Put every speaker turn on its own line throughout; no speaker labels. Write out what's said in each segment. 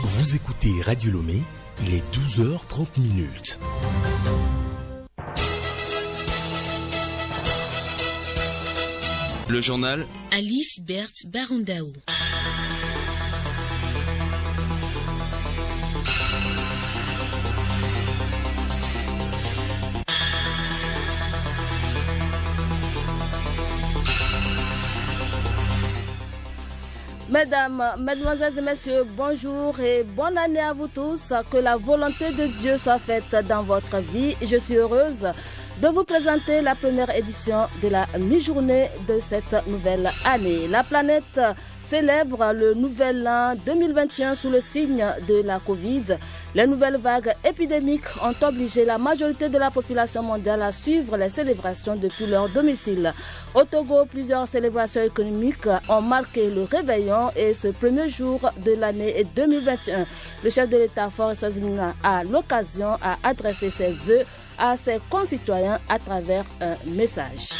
Vous écoutez Radio Lomé, il est 12h30.
Le journal
Alice Berthe Barandaou.
Mesdames, Mesdemoiselles et Messieurs, bonjour et bonne année à vous tous. Que la volonté de Dieu soit faite dans votre vie. Je suis heureuse de vous présenter la première édition de la mi-journée de cette nouvelle année. La planète célèbre le nouvel an 2021 sous le signe de la Covid. Les nouvelles vagues épidémiques ont obligé la majorité de la population mondiale à suivre les célébrations depuis leur domicile. Au Togo, plusieurs célébrations économiques ont marqué le réveillon et ce premier jour de l'année 2021. Le chef de l'État, Faure Eswazimina, a l'occasion à adresser ses vœux à ses concitoyens à travers un message.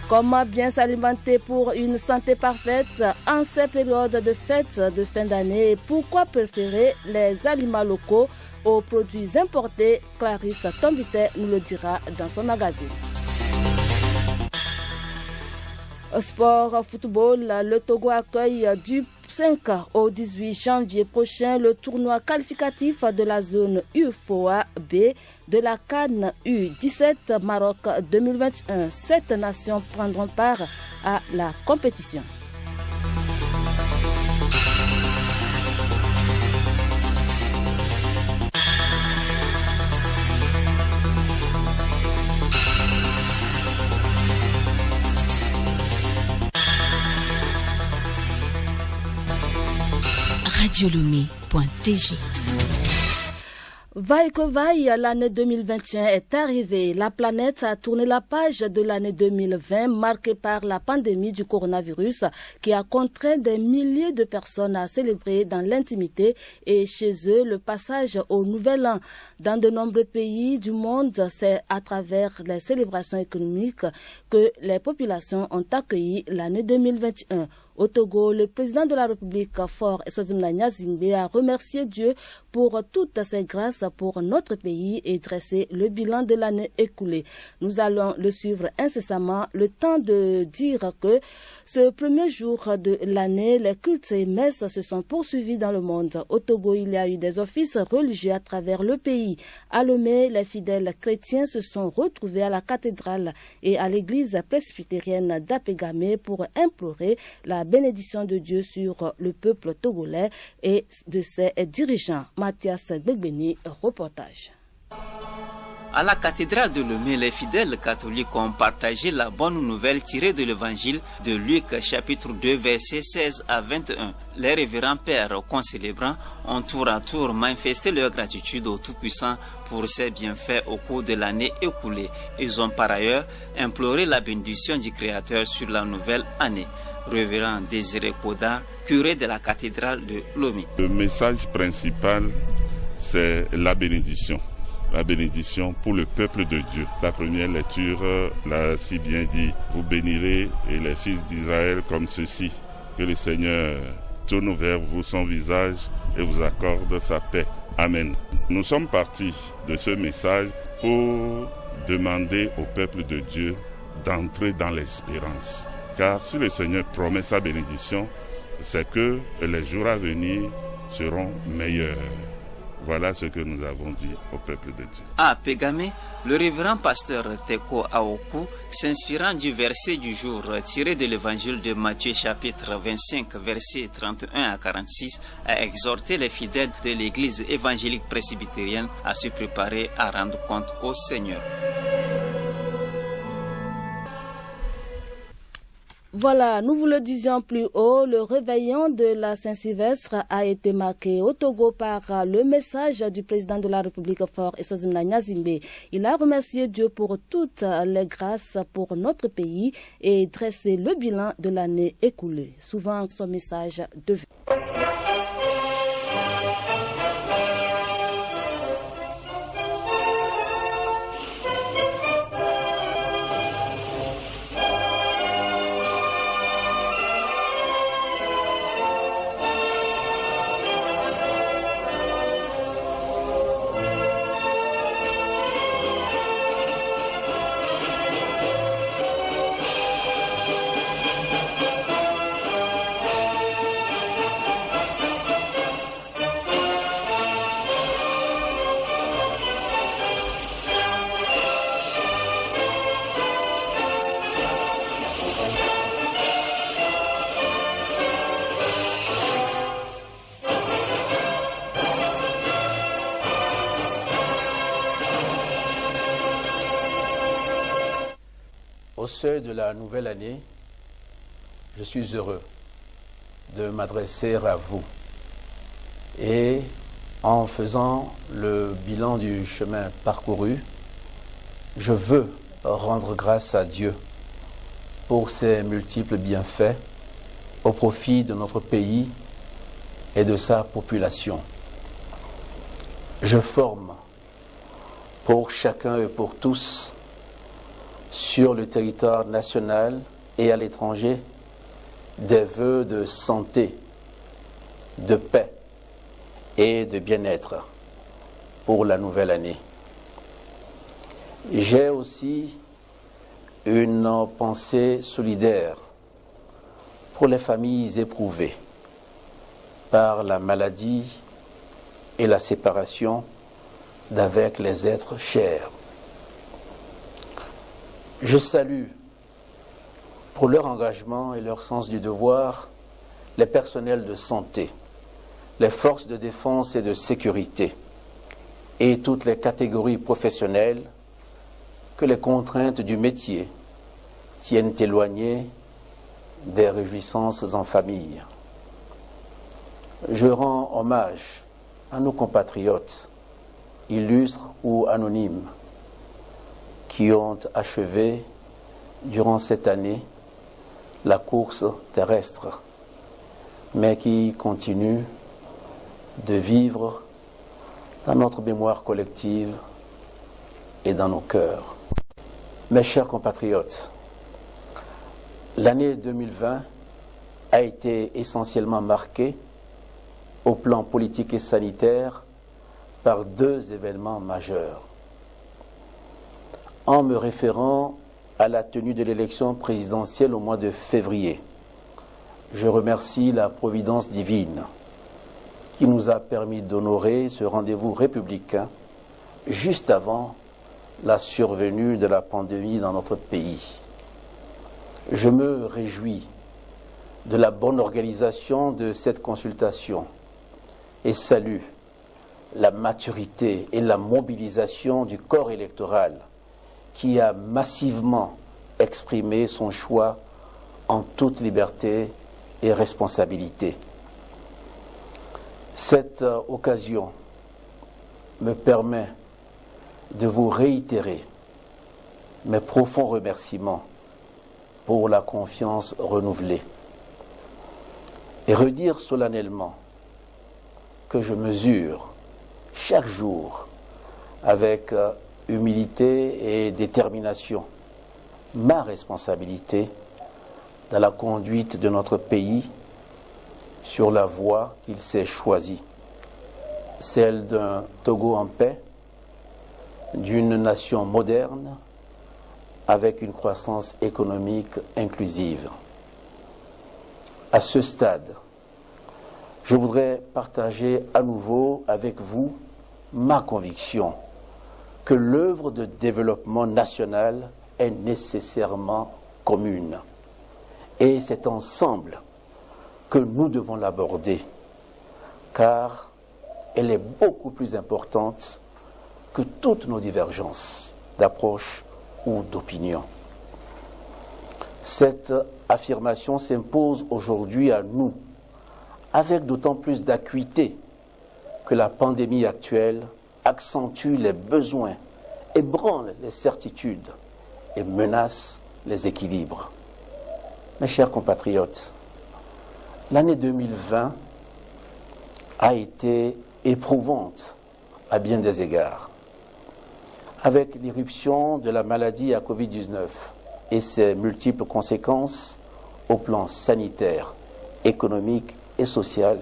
Comment bien s'alimenter pour une santé parfaite en ces périodes de fêtes de fin d'année? Pourquoi préférer les aliments locaux aux produits importés? Clarisse Tombité nous le dira dans son magazine. Au sport football, le Togo accueille du 5 au 18 janvier prochain le tournoi qualificatif de la zone UFOA B de la CAN U17 Maroc 2021. 7 nations prendront part à la compétition.
Radiolomé.tg.
Vaille que vaille, l'année 2021 est arrivée. La planète a tourné la page de l'année 2020 marquée par la pandémie du coronavirus qui a contraint des milliers de personnes à célébrer dans l'intimité et chez eux le passage au nouvel an. Dans de nombreux pays du monde, c'est à travers les célébrations économiques que les populations ont accueilli l'année 2021. Au Togo, le président de la République, Faure Eswazimina Gnazingbe, a remercié Dieu pour toutes ses grâces pour notre pays et dressé le bilan de l'année écoulée. Nous allons le suivre incessamment, le temps de dire que ce premier jour de l'année, les cultes et messes se sont poursuivis dans le monde. Au Togo, il y a eu des offices religieux à travers le pays. À Lomé, les fidèles chrétiens se sont retrouvés à la cathédrale et à l'église presbytérienne d'Apegame pour implorer la bénédiction de Dieu sur le peuple togolais et de ses dirigeants. Mathias Begbeni, reportage.
À la cathédrale de Lomé, les fidèles catholiques ont partagé la bonne nouvelle tirée de l'évangile de Luc, chapitre 2, versets 16 à 21. Les révérends pères concélébrants ont tour à tour manifesté leur gratitude au Tout-Puissant pour ses bienfaits au cours de l'année écoulée. Ils ont par ailleurs imploré la bénédiction du Créateur sur la nouvelle année. Révérend Désiré Podar, curé de la cathédrale de Lomé.
Le message principal, c'est la bénédiction. La bénédiction pour le peuple de Dieu. La première lecture l'a si bien dit. Vous bénirez et les fils d'Israël comme ceci. Que le Seigneur tourne vers vous son visage et vous accorde sa paix. Amen. Nous sommes partis de ce message pour demander au peuple de Dieu d'entrer dans l'espérance. Car si le Seigneur promet sa bénédiction, c'est que les jours à venir seront meilleurs. Voilà ce que nous avons dit au peuple de Dieu.
À Pegame, le révérend pasteur Teko Aoku, s'inspirant du verset du jour tiré de l'évangile de Matthieu chapitre 25, versets 31 à 46, a exhorté les fidèles de l'église évangélique presbytérienne à se préparer à rendre compte au Seigneur.
Voilà, nous vous le disions plus haut, le réveillon de la Saint-Sylvestre a été marqué au Togo par le message du président de la République, Faure Eswazimina Gnazingbe. Il a remercié Dieu pour toutes les grâces pour notre pays et dressé le bilan de l'année écoulée. Souvent, son message devait.
seuil de la nouvelle année, je suis heureux de m'adresser à vous. Et en faisant le bilan du chemin parcouru, je veux rendre grâce à Dieu pour ses multiples bienfaits au profit de notre pays et de sa population. Je forme pour chacun et pour tous, sur le territoire national et à l'étranger, des vœux de santé, de paix et de bien-être pour la nouvelle année. J'ai aussi une pensée solidaire pour les familles éprouvées par la maladie et la séparation d'avec les êtres chers. Je salue pour leur engagement et leur sens du devoir les personnels de santé, les forces de défense et de sécurité et toutes les catégories professionnelles que les contraintes du métier tiennent éloignées des réjouissances en famille. Je rends hommage à nos compatriotes, illustres ou anonymes, qui ont achevé durant cette année la course terrestre, mais qui continuent de vivre dans notre mémoire collective et dans nos cœurs. Mes chers compatriotes, l'année 2020 a été essentiellement marquée au plan politique et sanitaire par deux événements majeurs. En me référant à la tenue de l'élection présidentielle au mois de février, je remercie la providence divine qui nous a permis d'honorer ce rendez-vous républicain juste avant la survenue de la pandémie dans notre pays. Je me réjouis de la bonne organisation de cette consultation et salue la maturité et la mobilisation du corps électoral qui a massivement exprimé son choix en toute liberté et responsabilité. Cette occasion me permet de vous réitérer mes profonds remerciements pour la confiance renouvelée et redire solennellement que je mesure chaque jour avec humilité et détermination ma responsabilité dans la conduite de notre pays sur la voie qu'il s'est choisie, celle d'un Togo en paix, d'une nation moderne avec une croissance économique inclusive. À ce stade, je voudrais partager à nouveau avec vous ma conviction que l'œuvre de développement national est nécessairement commune. Et c'est ensemble que nous devons l'aborder, car elle est beaucoup plus importante que toutes nos divergences d'approche ou d'opinion. Cette affirmation s'impose aujourd'hui à nous, avec d'autant plus d'acuité que la pandémie actuelle accentue les besoins, ébranle les certitudes et menace les équilibres. Mes chers compatriotes, l'année 2020 a été éprouvante à bien des égards. Avec l'irruption de la maladie à Covid-19 et ses multiples conséquences au plan sanitaire, économique et social,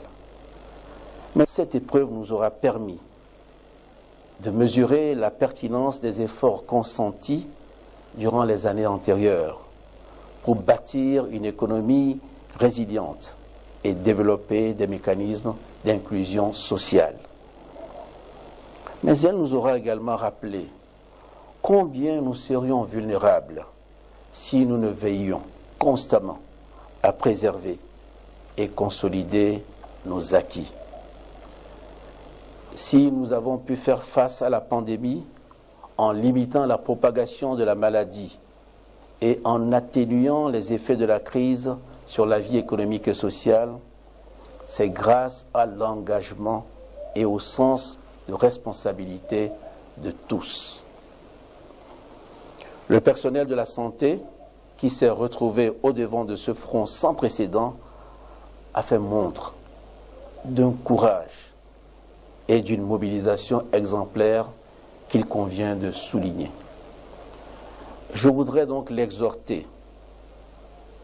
mais cette épreuve nous aura permis de mesurer la pertinence des efforts consentis durant les années antérieures pour bâtir une économie résiliente et développer des mécanismes d'inclusion sociale. Mais elle nous aura également rappelé combien nous serions vulnérables si nous ne veillions constamment à préserver et consolider nos acquis. Si nous avons pu faire face à la pandémie en limitant la propagation de la maladie et en atténuant les effets de la crise sur la vie économique et sociale, c'est grâce à l'engagement et au sens de responsabilité de tous. Le personnel de la santé, qui s'est retrouvé au-devant de ce front sans précédent, a fait montre d'un courage et d'une mobilisation exemplaire qu'il convient de souligner. Je voudrais donc l'exhorter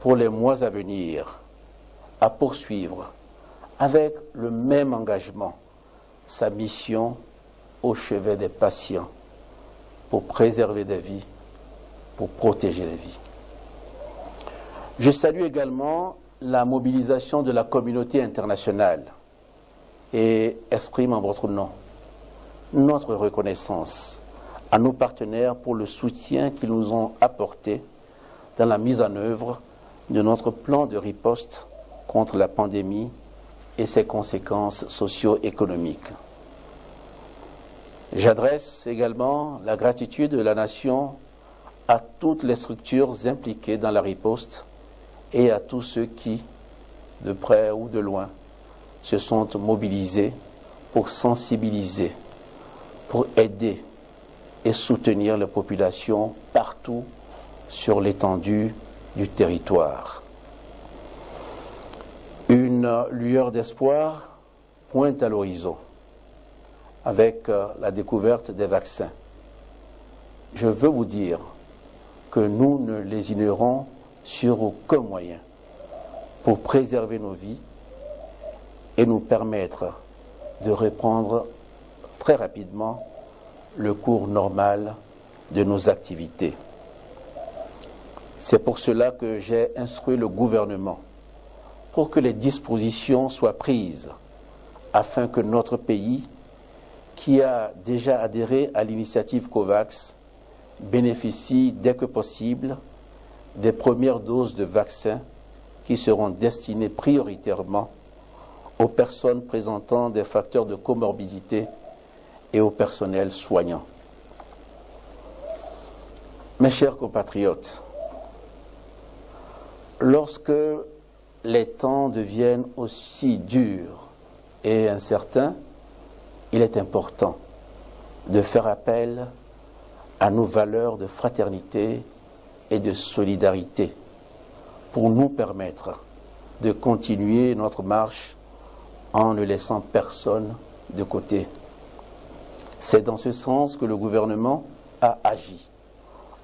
pour les mois à venir à poursuivre avec le même engagement sa mission au chevet des patients pour préserver des vies, pour protéger les vies. Je salue également la mobilisation de la communauté internationale et exprime en votre nom notre reconnaissance à nos partenaires pour le soutien qu'ils nous ont apporté dans la mise en œuvre de notre plan de riposte contre la pandémie et ses conséquences socio-économiques. J'adresse également la gratitude de la nation à toutes les structures impliquées dans la riposte et à tous ceux qui, de près ou de loin, se sont mobilisés pour sensibiliser, pour aider et soutenir les populations partout sur l'étendue du territoire. Une lueur d'espoir pointe à l'horizon avec la découverte des vaccins. Je veux vous dire que nous ne les ignorons sur aucun moyen pour préserver nos vies et nous permettre de reprendre très rapidement le cours normal de nos activités. C'est pour cela que j'ai instruit le gouvernement pour que les dispositions soient prises afin que notre pays, qui a déjà adhéré à l'initiative COVAX, bénéficie dès que possible des premières doses de vaccins qui seront destinées prioritairement aux personnes présentant des facteurs de comorbidité et au personnel soignant. Mes chers compatriotes, lorsque les temps deviennent aussi durs et incertains, il est important de faire appel à nos valeurs de fraternité et de solidarité pour nous permettre de continuer notre marche en ne laissant personne de côté. C'est dans ce sens que le gouvernement a agi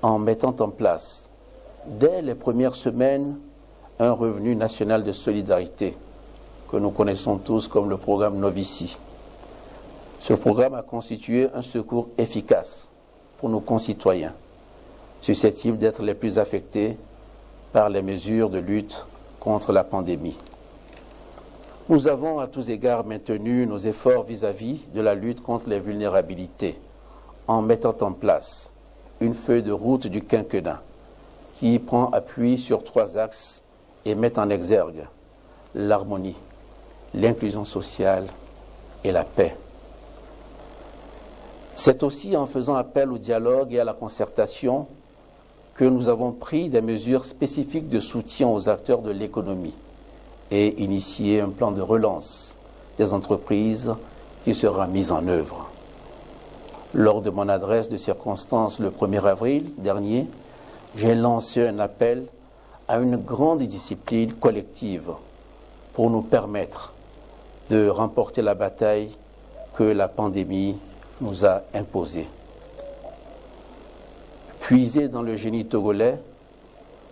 en mettant en place, dès les premières semaines, un revenu national de solidarité que nous connaissons tous comme le programme Novici. Ce programme a constitué un secours efficace pour nos concitoyens, susceptibles d'être les plus affectés par les mesures de lutte contre la pandémie. Nous avons à tous égards maintenu nos efforts vis-à-vis de la lutte contre les vulnérabilités en mettant en place une feuille de route du quinquennat qui prend appui sur 3 axes et met en exergue l'harmonie, l'inclusion sociale et la paix. C'est aussi en faisant appel au dialogue et à la concertation que nous avons pris des mesures spécifiques de soutien aux acteurs de l'économie et initié un plan de relance des entreprises qui sera mis en œuvre. Lors de mon adresse de circonstance le 1er avril dernier, j'ai lancé un appel à une grande discipline collective pour nous permettre de remporter la bataille que la pandémie nous a imposée. Puiser dans le génie togolais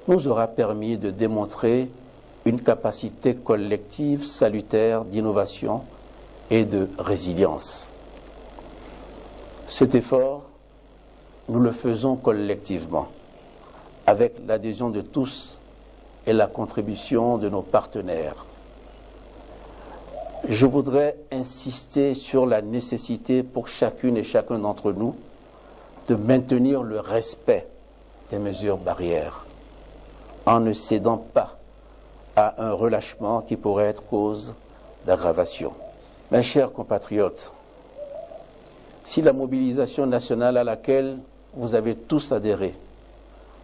nous aura permis de démontrer une capacité collective salutaire d'innovation et de résilience. Cet effort, nous le faisons collectivement, avec l'adhésion de tous et la contribution de nos partenaires. Je voudrais insister sur la nécessité pour chacune et chacun d'entre nous de maintenir le respect des mesures barrières, en ne cédant pas à un relâchement qui pourrait être cause d'aggravation. Mes chers compatriotes, si la mobilisation nationale à laquelle vous avez tous adhéré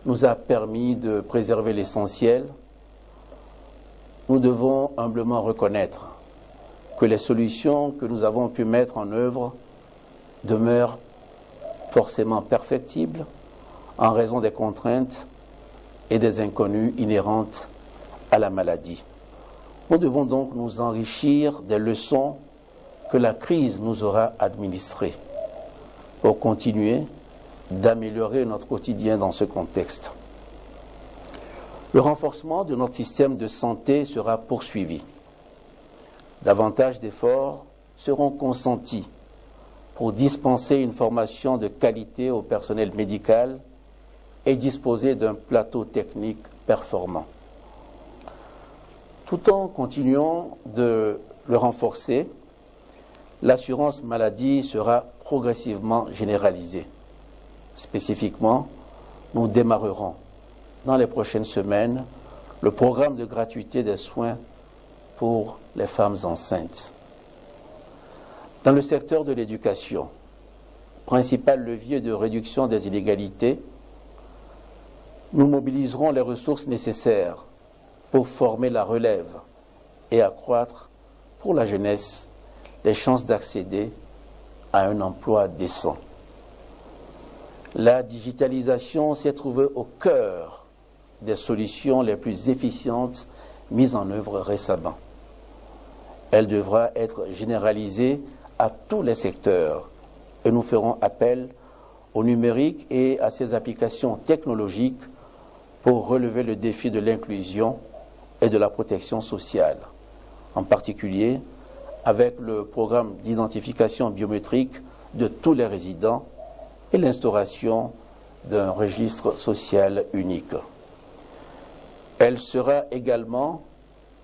nous a permis de préserver l'essentiel, nous devons humblement reconnaître que les solutions que nous avons pu mettre en œuvre demeurent forcément perfectibles en raison des contraintes et des inconnues inhérentes à la maladie. Nous devons donc nous enrichir des leçons que la crise nous aura administrées pour continuer d'améliorer notre quotidien dans ce contexte. Le renforcement de notre système de santé sera poursuivi. Davantage d'efforts seront consentis pour dispenser une formation de qualité au personnel médical et disposer d'un plateau technique performant. Tout en continuant de le renforcer, l'assurance maladie sera progressivement généralisée. Spécifiquement, nous démarrerons dans les prochaines semaines le programme de gratuité des soins pour les femmes enceintes. Dans le secteur de l'éducation, principal levier de réduction des inégalités, nous mobiliserons les ressources nécessaires pour former la relève et accroître pour la jeunesse les chances d'accéder à un emploi décent. La digitalisation s'est trouvée au cœur des solutions les plus efficientes mises en œuvre récemment. Elle devra être généralisée à tous les secteurs et nous ferons appel au numérique et à ses applications technologiques pour relever le défi de l'inclusion et de la protection sociale, en particulier avec le programme d'identification biométrique de tous les résidents et l'instauration d'un registre social unique. Elle sera également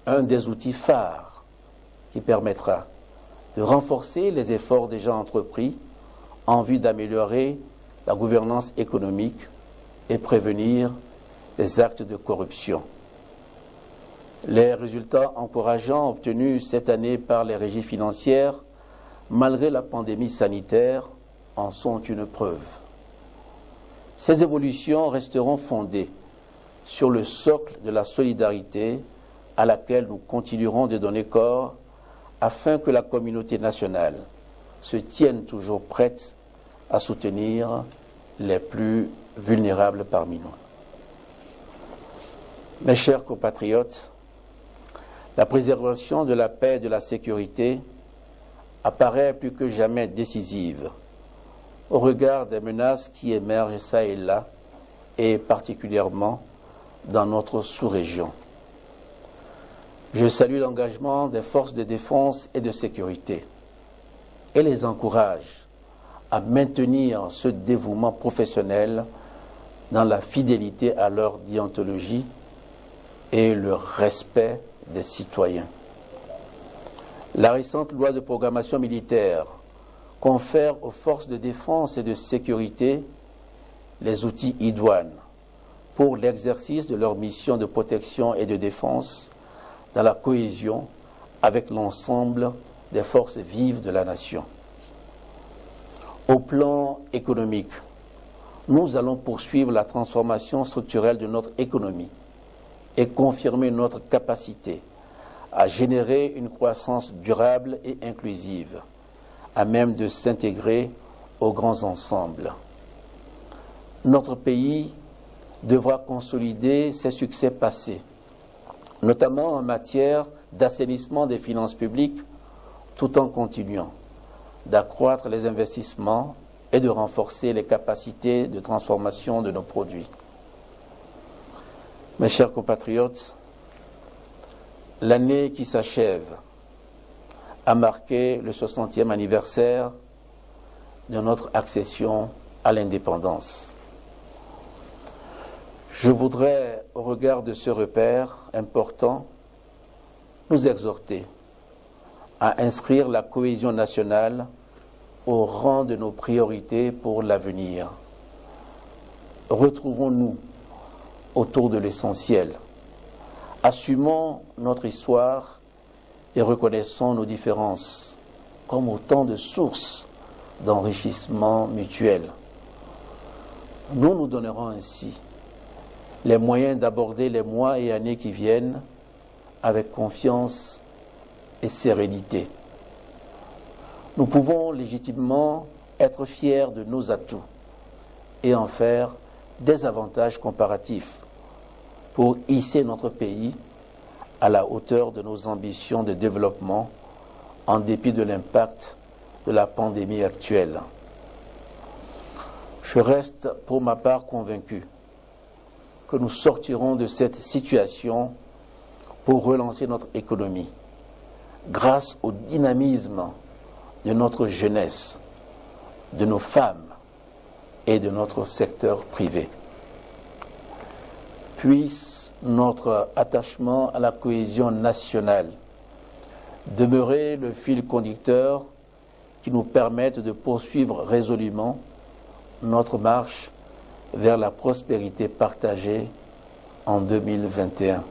un des outils phares qui permettra de renforcer les efforts déjà entrepris en vue d'améliorer la gouvernance économique et prévenir les actes de corruption. Les résultats encourageants obtenus cette année par les régies financières, malgré la pandémie sanitaire, en sont une preuve. Ces évolutions resteront fondées sur le socle de la solidarité à laquelle nous continuerons de donner corps afin que la communauté nationale se tienne toujours prête à soutenir les plus vulnérables parmi nous. Mes chers compatriotes, la préservation de la paix et de la sécurité apparaît plus que jamais décisive au regard des menaces qui émergent çà et là, et particulièrement dans notre sous-région. Je salue l'engagement des forces de défense et de sécurité et les encourage à maintenir ce dévouement professionnel dans la fidélité à leur déontologie et le respect des citoyens. La récente loi de programmation militaire confère aux forces de défense et de sécurité les outils idoines pour l'exercice de leur mission de protection et de défense dans la cohésion avec l'ensemble des forces vives de la nation. Au plan économique, nous allons poursuivre la transformation structurelle de notre économie et confirmer notre capacité à générer une croissance durable et inclusive, à même de s'intégrer aux grands ensembles. Notre pays devra consolider ses succès passés, notamment en matière d'assainissement des finances publiques, tout en continuant d'accroître les investissements et de renforcer les capacités de transformation de nos produits. Mes chers compatriotes, l'année qui s'achève a marqué le 60e anniversaire de notre accession à l'indépendance. Je voudrais, au regard de ce repère important, nous exhorter à inscrire la cohésion nationale au rang de nos priorités pour l'avenir. Retrouvons-nous autour de l'essentiel. Assumons notre histoire et reconnaissons nos différences comme autant de sources d'enrichissement mutuel. Nous nous donnerons ainsi les moyens d'aborder les mois et années qui viennent avec confiance et sérénité. Nous pouvons légitimement être fiers de nos atouts et en faire des avantages comparatifs pour hisser notre pays à la hauteur de nos ambitions de développement en dépit de l'impact de la pandémie actuelle. Je reste pour ma part convaincu que nous sortirons de cette situation pour relancer notre économie grâce au dynamisme de notre jeunesse, de nos femmes et de notre secteur privé. Puisse notre attachement à la cohésion nationale demeurer le fil conducteur qui nous permette de poursuivre résolument notre marche vers la prospérité partagée en 2021.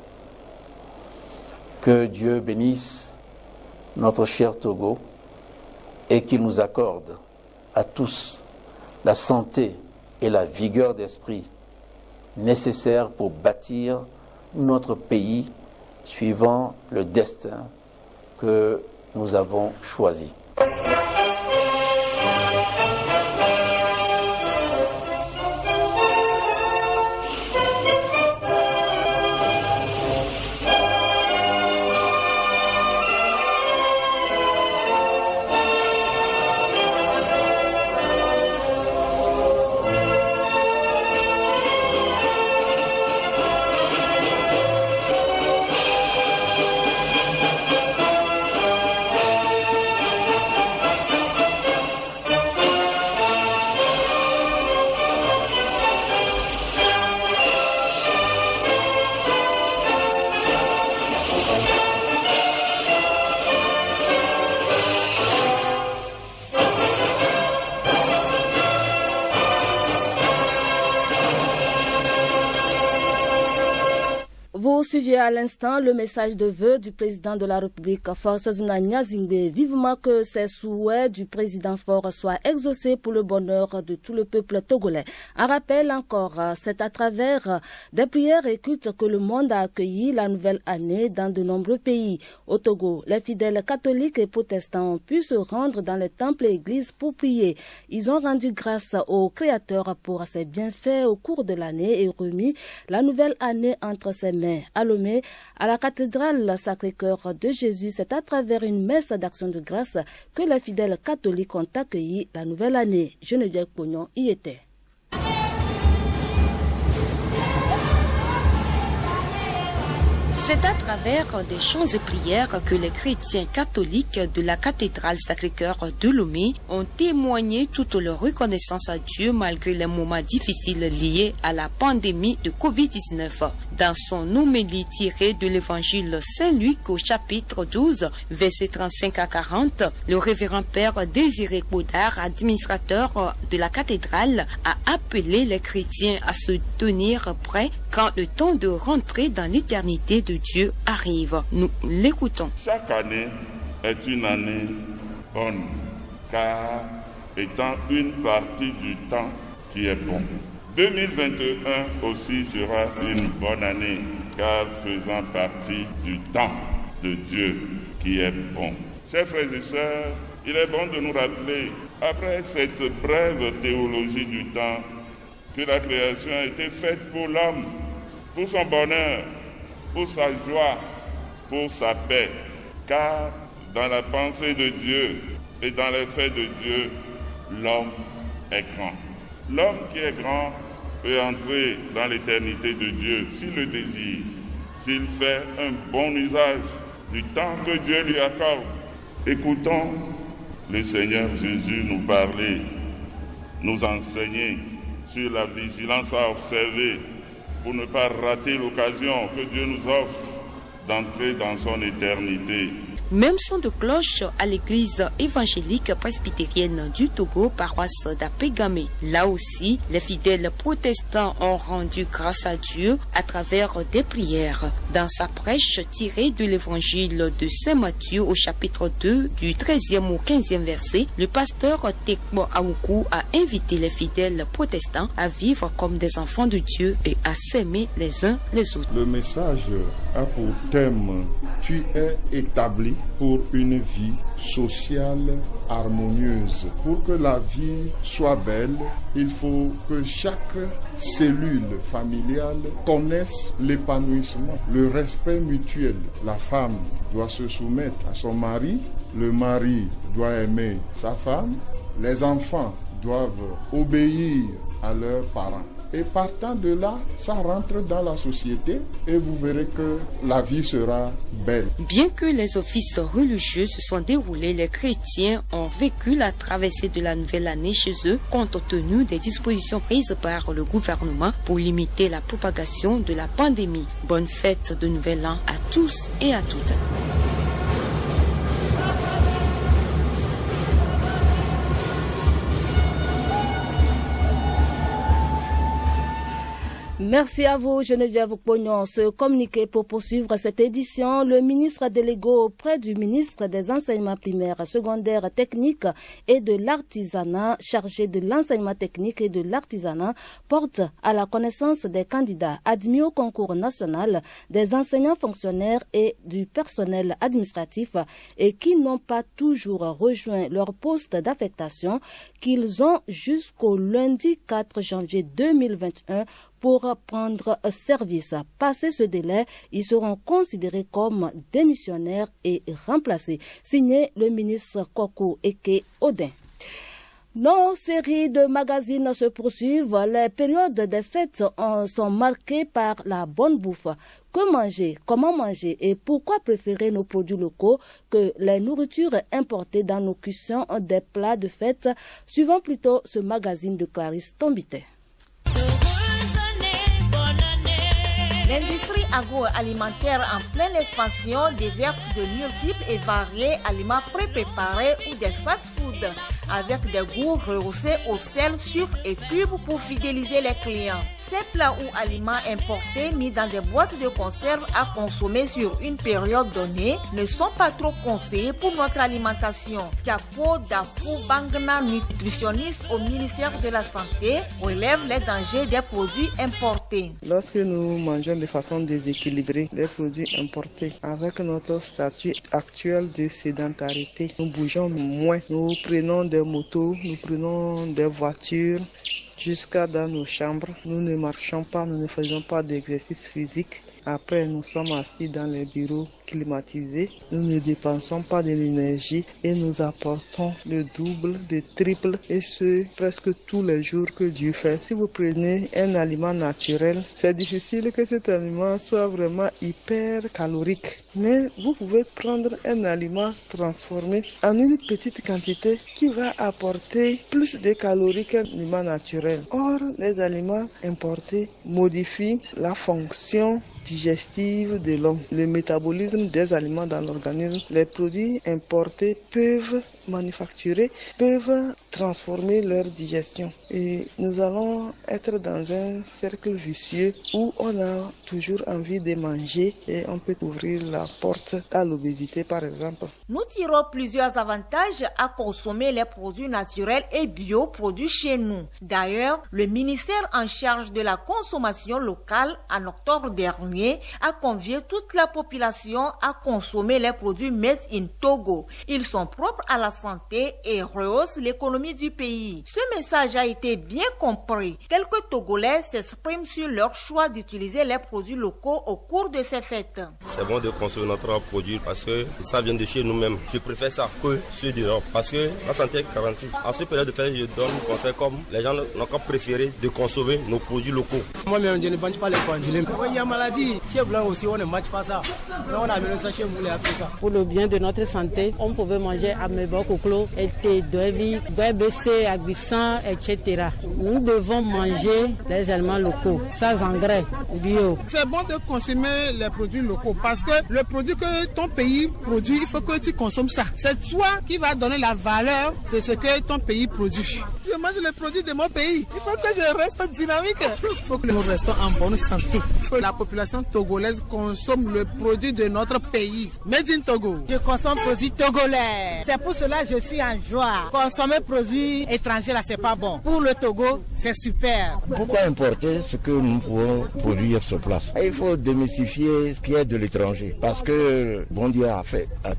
Que Dieu bénisse notre cher Togo et qu'il nous accorde à tous la santé et la vigueur d'esprit nécessaires pour bâtir notre pays suivant le destin que nous avons choisi.
Vous suiviez à l'instant le message de vœu du président de la République, Forcezina Gnassingbé, vivement que ces souhaits du président fort soient exaucés pour le bonheur de tout le peuple togolais. Un rappel encore, c'est à travers des prières et cultes que le monde a accueilli la nouvelle année dans de nombreux pays. Au Togo, les fidèles catholiques et protestants ont pu se rendre dans les temples et églises pour prier. Ils ont rendu grâce au Créateur pour ses bienfaits au cours de l'année et remis la nouvelle année entre ses mains. À Lomé, à la cathédrale Sacré-Cœur de Jésus, c'est à travers une messe d'action de grâce que les fidèles catholiques ont accueilli la nouvelle année. Geneviève Pognon y était.
C'est à travers des chants et prières que les chrétiens catholiques de la cathédrale Sacré-Cœur de Lomé ont témoigné toute leur reconnaissance à Dieu malgré les moments difficiles liés à la pandémie de Covid-19. Dans son homélie tirée de l'évangile Saint-Luc au chapitre 12, versets 35 à 40, le révérend père Désiré Baudard, administrateur de la cathédrale, a appelé les chrétiens à se tenir prêts quand le temps de rentrer dans l'éternité de Dieu arrive. Nous l'écoutons.
Chaque année est une année bonne, car étant une partie du temps qui est bon. 2021 aussi sera une bonne année, car faisant partie du temps de Dieu qui est bon. Chers frères et sœurs, il est bon de nous rappeler, après cette brève théologie du temps, que la création a été faite pour l'homme, pour son bonheur, pour sa joie, pour sa paix. Car dans la pensée de Dieu et dans les faits de Dieu, l'homme est grand. L'homme qui est grand peut entrer dans l'éternité de Dieu s'il le désire, s'il fait un bon usage du temps que Dieu lui accorde. Écoutons le Seigneur Jésus nous parler, nous enseigner sur la vigilance à observer pour ne pas rater l'occasion que Dieu nous offre d'entrer dans son éternité.
Même son de cloche à l'église évangélique presbytérienne du Togo, paroisse d'Apegame. Là aussi, les fidèles protestants ont rendu grâce à Dieu à travers des prières. Dans sa prêche tirée de l'évangile de Saint Matthieu au chapitre 2 du 13e au 15e verset, le pasteur Tekmo Aoukou a invité les fidèles protestants à vivre comme des enfants de Dieu et à s'aimer les uns les autres.
Le message a pour thème « Tu es établi pour une vie sociale harmonieuse ». Pour que la vie soit belle, il faut que chaque cellule familiale connaisse l'épanouissement, le respect mutuel. La femme doit se soumettre à son mari, le mari doit aimer sa femme, les enfants doivent obéir à leurs parents. Et partant de là, ça rentre dans la société et vous verrez que la vie sera belle.
Bien que les offices religieux se soient déroulés, les chrétiens ont vécu la traversée de la nouvelle année chez eux compte tenu des dispositions prises par le gouvernement pour limiter la propagation de la pandémie. Bonne fête de Nouvel An à tous et à toutes.
Merci à vous, Geneviève Pognon. Ce communiqué pour poursuivre cette édition, le ministre délégué auprès du ministre des enseignements primaires, secondaires, techniques et de l'artisanat, chargé de l'enseignement technique et de l'artisanat, porte à la connaissance des candidats admis au concours national, des enseignants fonctionnaires et du personnel administratif et qui n'ont pas toujours rejoint leur poste d'affectation qu'ils ont jusqu'au lundi 4 janvier 2021 pour prendre service. Passé ce délai, ils seront considérés comme démissionnaires et remplacés. Signé le ministre Koko Eke Odin. Nos séries de magazines se poursuivent. Les périodes des fêtes sont marquées par la bonne bouffe. Que manger, comment manger et pourquoi préférer nos produits locaux que les nourritures importées dans nos cuissons des plats de fête? Suivons plutôt ce magazine de Clarisse Tombité.
L'industrie agroalimentaire en pleine expansion déverse de multiples et variés aliments pré-préparés ou des fast-foods avec des goûts rehaussés au sel, sucre et cubes pour fidéliser les clients. Ces plats ou aliments importés mis dans des boîtes de conserve à consommer sur une période donnée ne sont pas trop conseillés pour notre alimentation. Diapo Dafou Bangna, nutritionniste au ministère de la Santé, relève les dangers des produits importés.
Lorsque nous mangeons de façon déséquilibrée les produits importés, avec notre statut actuel de sédentarité, nous bougeons moins, nous prenons des motos, nous prenons des voitures jusqu'à dans nos chambres. Nous ne marchons pas, nous ne faisons pas d'exercice physique. Après, nous sommes assis dans les bureaux climatisés. Nous ne dépensons pas de l'énergie et nous apportons le double, le triple et ce presque tous les jours que Dieu fait. Si vous prenez un aliment naturel, c'est difficile que cet aliment soit vraiment hyper calorique. Mais vous pouvez prendre un aliment transformé en une petite quantité qui va apporter plus de calories qu'un aliment naturel. Or, les aliments importés modifient la fonction digestive de l'homme, le métabolisme des aliments dans l'organisme. Les produits importés peuvent manufacturer, peuvent transformer leur digestion. Et nous allons être dans un cercle vicieux où on a toujours envie de manger et on peut ouvrir la porte à l'obésité par exemple.
Nous tirons plusieurs avantages à consommer les produits naturels et bio produits chez nous. D'ailleurs, le ministère en charge de la consommation locale en octobre dernier a convié toute la population à consommer les produits made in Togo. Ils sont propres à la santé et rehaussent l'économie du pays. Ce message a été bien compris. Quelques Togolais s'expriment sur leur choix d'utiliser les produits locaux au cours de ces fêtes.
C'est bon de consommer notre produit parce que ça vient de chez nous-mêmes. Je préfère ça que ceux d'Europe parce que la santé est garantie. En cette période de fête, je donne un conseil comme les gens n'ont qu'à préférer de consommer nos produits locaux.
Moi-même, je ne mange pas les produits. Il y a maladie Ici, chez Blanc aussi, on ne mange pas ça. Mais on a amené ça chez vous les Africains.
Pour le bien de notre santé, on pouvait manger ameba, koklo, doevi, bébé, aguissan, etc. Nous devons manger les aliments locaux, sans engrais, bio.
C'est bon de consommer les produits locaux parce que le produit que ton pays produit, il faut que tu consommes ça. C'est toi qui vas donner la valeur de ce que ton pays produit. Je mange les produits de mon pays. Il faut que je reste dynamique. Il faut que nous restons en bonne santé. Que la population togolaise consomme le produit de notre pays. Made in Togo.
Je consomme produits togolais. C'est pour cela que je suis en joie. Consommer produits étrangers là, c'est pas bon. Pour le Togo, c'est super.
Pourquoi importer ce que nous pouvons produire sur place? Il faut démystifier ce qui est de l'étranger. Parce que bon Dieu a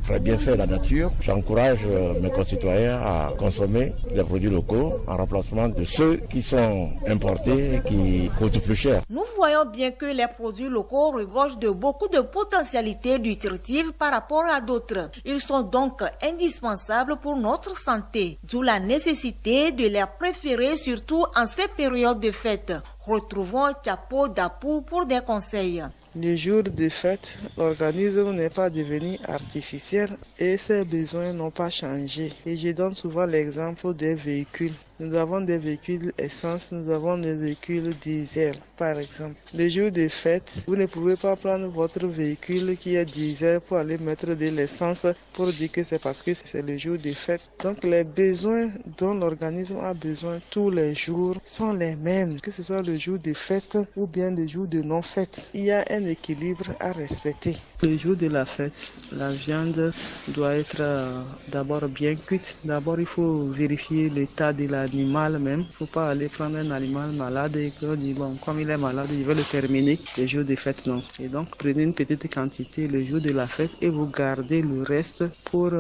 très bien fait la nature. J'encourage mes concitoyens à consommer les produits locaux en remplacement de ceux qui sont importés et qui coûtent plus cher.
Nous voyons bien que les produits locaux regorgent de beaucoup de potentialités nutritives par rapport à d'autres. Ils sont donc indispensables pour notre santé, d'où la nécessité de les préférer surtout en ces périodes de fête. Retrouvons Chapo Dapou pour des conseils.
Le jour de fête, l'organisme n'est pas devenu artificiel et ses besoins n'ont pas changé. Et je donne souvent l'exemple des véhicules. Nous avons des véhicules essence, nous avons des véhicules diesel, par exemple. Le jour de fête, vous ne pouvez pas prendre votre véhicule qui est diesel pour aller mettre de l'essence pour dire que c'est parce que c'est le jour de fête. Donc les besoins dont l'organisme a besoin tous les jours sont les mêmes, que ce soit le jour de fête ou bien le jour de non-fête. Il y a un équilibre à respecter. Le jour de la fête, la viande doit être d'abord bien cuite. D'abord, il faut vérifier l'état de l'animal même. Il ne faut pas aller prendre un animal malade et qu'on dit, bon, comme il est malade, il veut le terminer. Le jour de fête, non. Et donc, prenez une petite quantité le jour de la fête et vous gardez le reste pour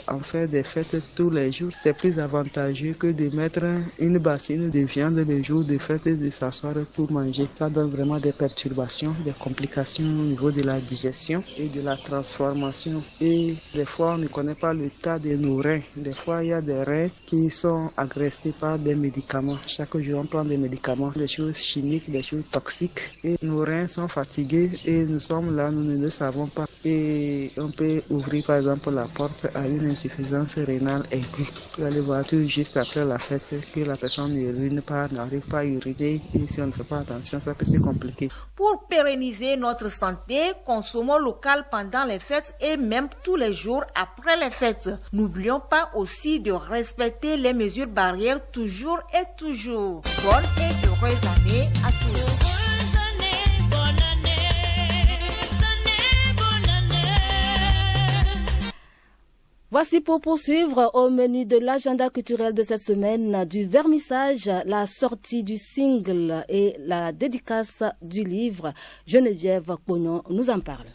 en faire des fêtes tous les jours. C'est plus avantageux que de mettre une bassine de viande le jour de fête et de s'asseoir pour manger. Ça donne vraiment des perturbations, des complications au niveau de la digestion et de la transformation. Et des fois, on ne connaît pas l'état de nos reins. Des fois, il y a des reins qui sont agressés par des médicaments. Chaque jour, on prend des médicaments, des choses chimiques, des choses toxiques. Et nos reins sont fatigués et nous sommes là, nous ne le savons pas. Et on peut ouvrir, par exemple, la porte à une insuffisance rénale aiguë. Vous allez voir tout juste après la fête que la personne n'urine pas, n'arrive pas à uriner. Et si on ne fait pas attention, ça peut se compliquer.
Pour pérenniser notre santé, consommons local pendant les fêtes et même tous les jours après les fêtes. N'oublions pas aussi de respecter les mesures barrières toujours et toujours. Bonne et heureuse année à tous.
Voici pour poursuivre au menu de l'agenda culturel de cette semaine du vernissage, la sortie du single et la dédicace du livre. Geneviève Pognon nous en parle.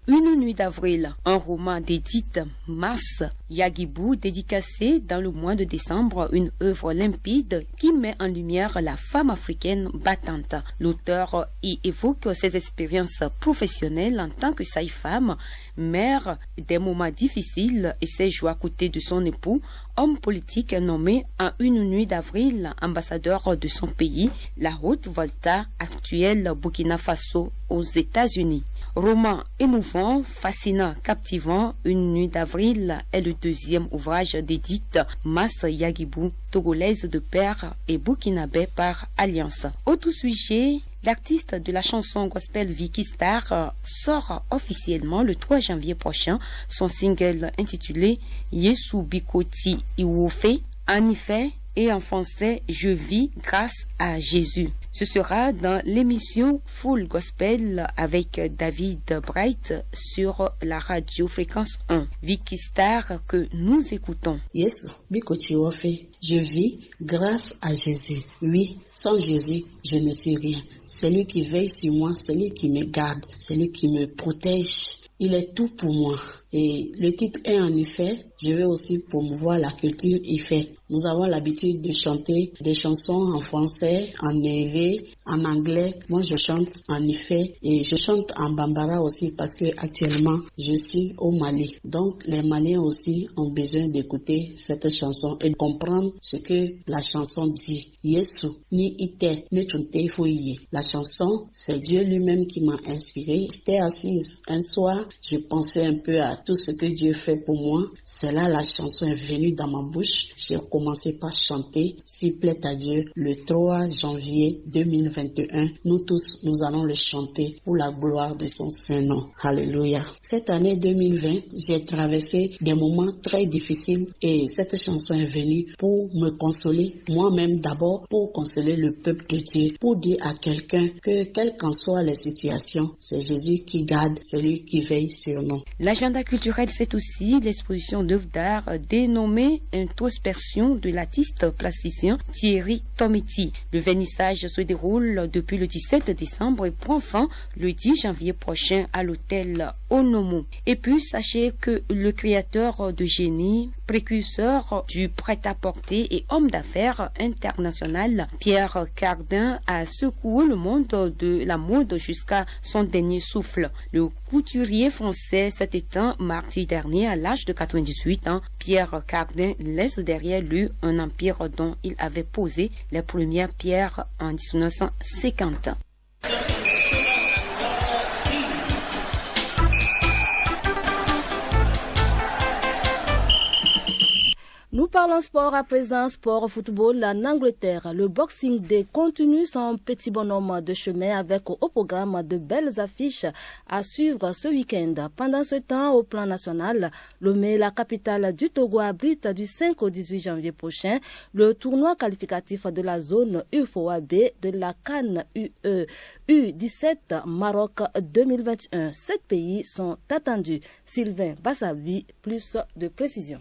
Une nuit d'avril, un roman d'Edith Mas Yagibou dédicacé dans le mois de décembre, une œuvre limpide qui met en lumière la femme africaine battante. L'auteur y évoque ses expériences professionnelles en tant que sage-femme, mère, des moments difficiles et ses joies à côté de son époux, homme politique nommé en une nuit d'avril ambassadeur de son pays, la Haute-Volta, actuelle Burkina Faso aux États-Unis. Roman émouvant, fascinant, captivant, Une nuit d'avril est le deuxième ouvrage d'Edith Mas Yagibou, togolaise de père et burkinabé par alliance. Autre sujet, l'artiste de la chanson gospel Vicky Star sort officiellement le 3 janvier prochain son single intitulé Yesu Bikoti Iwofe. En effet, et en français, je vis grâce à Jésus. Ce sera dans l'émission Full Gospel avec David Bright sur la radio Fréquence 1. Vicky Star que nous écoutons.
Yesu Bikoti Iwofe, je vis grâce à Jésus. Oui, sans Jésus, je ne suis rien. C'est lui qui veille sur moi, c'est lui qui me garde, c'est lui qui me protège. Il est tout pour moi. Et le titre est en effet, je vais aussi promouvoir la culture IFE. Nous avons l'habitude de chanter des chansons en français, en Ewe, en anglais. Moi, je chante en IFE et je chante en Bambara aussi parce que actuellement, je suis au Mali. Donc, les Maliens aussi ont besoin d'écouter cette chanson et de comprendre ce que la chanson dit. Yesu, ni ite, ni chunte fouye. La chanson, c'est Dieu lui-même qui m'a inspiré. J'étais assise un soir, je pensais un peu à tout ce que Dieu fait pour moi. C'est là la chanson est venue dans ma bouche. J'ai commencé par chanter S'il plaît à Dieu le 3 janvier 2021. Nous tous, nous allons le chanter pour la gloire de son Saint-Nom. Alléluia. Cette année 2020, j'ai traversé des moments très difficiles et cette chanson est venue pour me consoler, moi-même d'abord, pour consoler le peuple de Dieu, pour dire à quelqu'un que quelles qu'en soient les situations, c'est Jésus qui garde, c'est lui qui veille sur nous.
L'agenda culturel, c'est aussi l'exposition d'œuvres d'art dénommée Introspection de l'artiste plasticien Thierry Tometti. Le vernissage se déroule depuis le 17 décembre et prend fin le 10 janvier prochain à l'hôtel Onomo. Et puis, sachez que le créateur de génie, précurseur du prêt-à-porter et homme d'affaires international, Pierre Cardin, a secoué le monde de la mode jusqu'à son dernier souffle. Le couturier français s'est éteint mardi dernier à l'âge de 98 ans. Pierre Cardin laisse derrière lui un empire dont il avait posé les premières pierres en 1950.
Nous parlons sport à présent, sport football en Angleterre. Le Boxing Day continue son petit bonhomme de chemin avec au programme de belles affiches à suivre ce week-end. Pendant ce temps, au plan national, Lomé, la capitale du Togo, abrite du 5 au 18 janvier prochain le tournoi qualificatif de la zone UFOA-B de la CAN U17 Maroc 2021. 7 pays sont attendus. Sylvain Bassavi, plus de précision.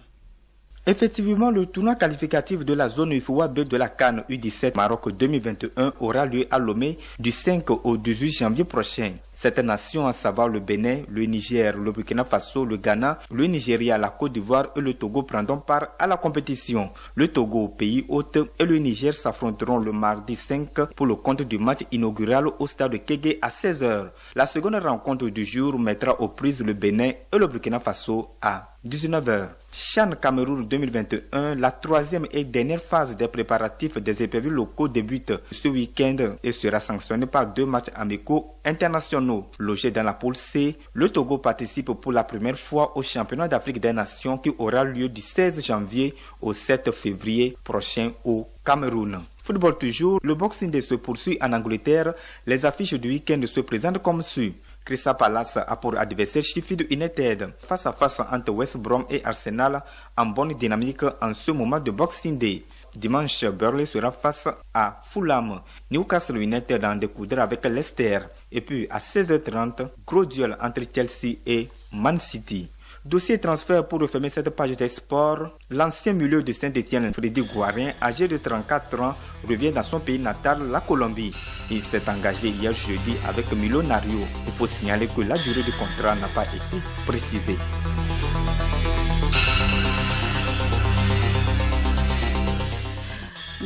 Effectivement, le tournoi qualificatif de la zone UFOA-B de la CAN U17 Maroc 2021 aura lieu à Lomé du 5 au 18 janvier prochain. Cette nation, à savoir le Bénin, le Niger, le Burkina Faso, le Ghana, le Nigeria, la Côte d'Ivoire et le Togo prendront part à la compétition. Le Togo, pays hôte, et le Niger s'affronteront le mardi 5 pour le compte du match inaugural au stade de Kégué à 16h. La seconde rencontre du jour mettra aux prises le Bénin et le Burkina Faso à 19h. CHAN Cameroun 2021, la troisième et dernière phase des préparatifs des épreuves locaux débute ce week-end et sera sanctionnée par 2 matchs amicaux internationaux. Logé dans la poule C, le Togo participe pour la première fois au championnat d'Afrique des Nations qui aura lieu du 16 janvier au 7 février prochain au Cameroun. Football toujours, le Boxing Day se poursuit en Angleterre. Les affiches du week-end se présentent comme suit. Crystal Palace a pour adversaire Sheffield United. Face à face entre West Brom et Arsenal en bonne dynamique en ce moment de Boxing Day. Dimanche, Burnley sera face à Fulham. Newcastle United en découdra avec Leicester. Et puis à 16h30, gros duel entre Chelsea et Man City. Dossier transfert pour refermer cette page des sports. L'ancien milieu de Saint-Etienne, Freddy Guarin, âgé de 34 ans, revient dans son pays natal, la Colombie. Il s'est engagé hier jeudi avec Millonario. Il faut signaler que la durée du contrat n'a pas été précisée.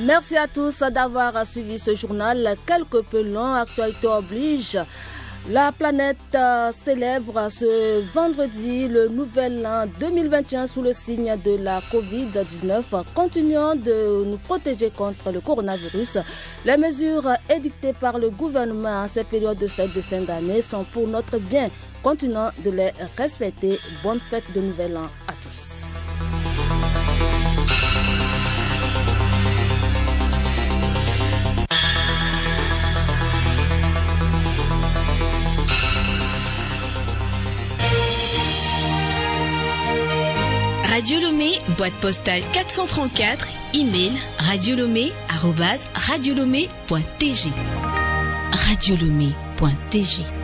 Merci à tous d'avoir suivi ce journal. Quelque peu long, actualité oblige. La planète célèbre ce vendredi le nouvel an 2021 sous le signe de la Covid-19. Continuons de nous protéger contre le coronavirus. Les mesures édictées par le gouvernement en ces périodes de fête de fin d'année sont pour notre bien. Continuons de les respecter. Bonne fête de nouvel an à tous.
Radio Lomé, boîte postale 434, email radiolomé@radiolomé.tg. radiolomé.tg